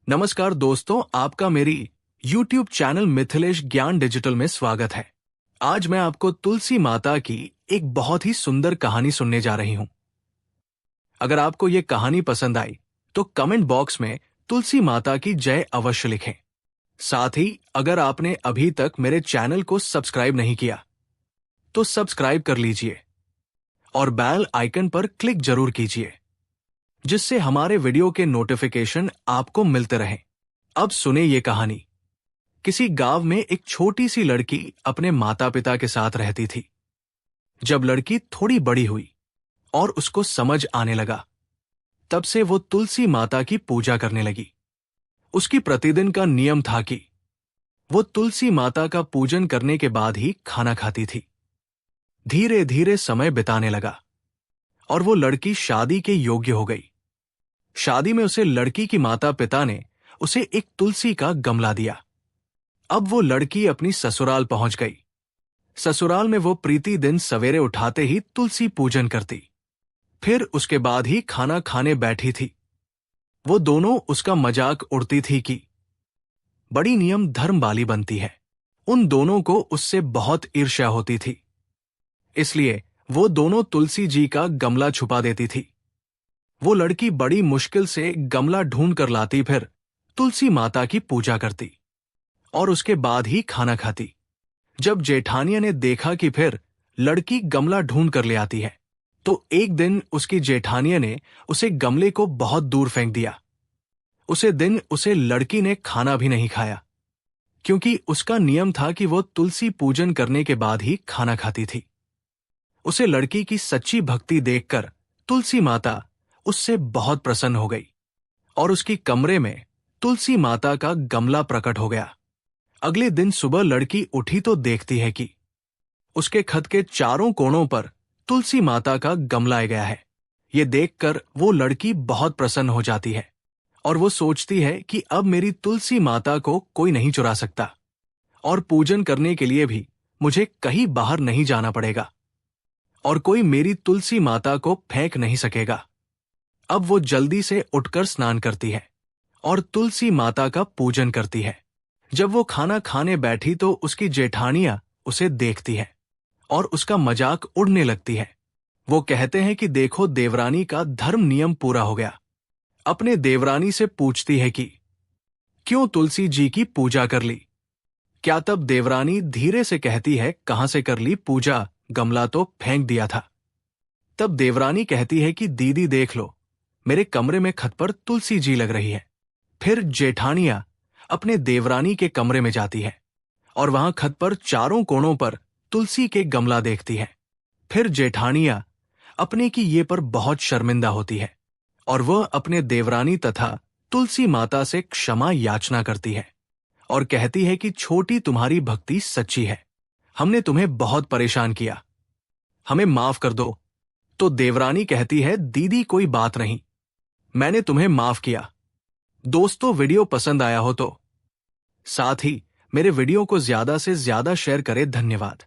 नमस्कार दोस्तों, आपका मेरी YouTube चैनल मिथिलेश ज्ञान डिजिटल में स्वागत है। आज मैं आपको तुलसी माता की एक बहुत ही सुंदर कहानी सुनने जा रही हूं। अगर आपको ये कहानी पसंद आई तो कमेंट बॉक्स में तुलसी माता की जय अवश्य लिखें। साथ ही अगर आपने अभी तक मेरे चैनल को सब्सक्राइब नहीं किया तो सब्सक्राइब कर लीजिए और बेल आइकन पर क्लिक जरूर कीजिए, जिससे हमारे वीडियो के नोटिफिकेशन आपको मिलते रहें। अब सुने ये कहानी। किसी गांव में एक छोटी सी लड़की अपने माता पिता के साथ रहती थी। जब लड़की थोड़ी बड़ी हुई और उसको समझ आने लगा, तब से वो तुलसी माता की पूजा करने लगी। उसकी प्रतिदिन का नियम था कि वो तुलसी माता का पूजन करने के बाद ही खाना खाती थी। धीरे धीरे समय बिताने लगा और वो लड़की शादी के योग्य हो गई। शादी में उसे लड़की की माता पिता ने उसे एक तुलसी का गमला दिया। अब वो लड़की अपनी ससुराल पहुंच गई। ससुराल में वो प्रीति दिन सवेरे उठाते ही तुलसी पूजन करती, फिर उसके बाद ही खाना खाने बैठी थी। वो दोनों उसका मजाक उड़ती थी कि बड़ी नियम धर्म वाली बनती है। उन दोनों को उससे बहुत ईर्ष्या होती थी, इसलिए वो दोनों तुलसी जी का गमला छुपा देती थी। वो लड़की बड़ी मुश्किल से गमला ढूंढ कर लाती, फिर तुलसी माता की पूजा करती और उसके बाद ही खाना खाती। जब जेठानिया ने देखा कि फिर लड़की गमला ढूंढ कर ले आती है, तो एक दिन उसकी जेठानिया ने उसे गमले को बहुत दूर फेंक दिया। उसे लड़की ने खाना भी नहीं खाया, क्योंकि उसका नियम था कि वो तुलसी पूजन करने के बाद ही खाना खाती थी। उसे लड़की की सच्ची भक्ति देखकर तुलसी माता उससे बहुत प्रसन्न हो गई और उसकी कमरे में तुलसी माता का गमला प्रकट हो गया। अगले दिन सुबह लड़की उठी तो देखती है कि उसके खत के चारों कोनों पर तुलसी माता का गमला गया है। ये देखकर वो लड़की बहुत प्रसन्न हो जाती है और वो सोचती है कि अब मेरी तुलसी माता को कोई नहीं चुरा सकता और पूजन करने के लिए भी मुझे कहीं बाहर नहीं जाना पड़ेगा और कोई मेरी तुलसी माता को फेंक नहीं सकेगा। अब वो जल्दी से उठकर स्नान करती है और तुलसी माता का पूजन करती है। जब वो खाना खाने बैठी तो उसकी जेठानिया उसे देखती है और उसका मजाक उड़ने लगती है। वो कहते हैं कि देखो, देवरानी का धर्म नियम पूरा हो गया। अपने देवरानी से पूछती है कि क्यों तुलसी जी की पूजा कर ली। क्या तब देवरानी धीरे से कहती है, कहां से कर ली पूजा, गमला तो फेंक दिया था। तब देवरानी कहती है कि दीदी देख लो, मेरे कमरे में खत पर तुलसी जी लग रही है। फिर जेठानिया अपने देवरानी के कमरे में जाती है और वहां खत पर चारों कोनों पर तुलसी के गमला देखती है। फिर जेठानिया अपने की ये पर बहुत शर्मिंदा होती है और वह अपने देवरानी तथा तुलसी माता से क्षमा याचना करती है और कहती है कि छोटी, तुम्हारी भक्ति सच्ची है, हमने तुम्हें बहुत परेशान किया, हमें माफ कर दो। तो देवरानी कहती है, दीदी कोई बात नहीं, मैंने तुम्हें माफ किया। दोस्तों, वीडियो पसंद आया हो तो साथ ही मेरे वीडियो को ज्यादा से ज्यादा शेयर करें। धन्यवाद।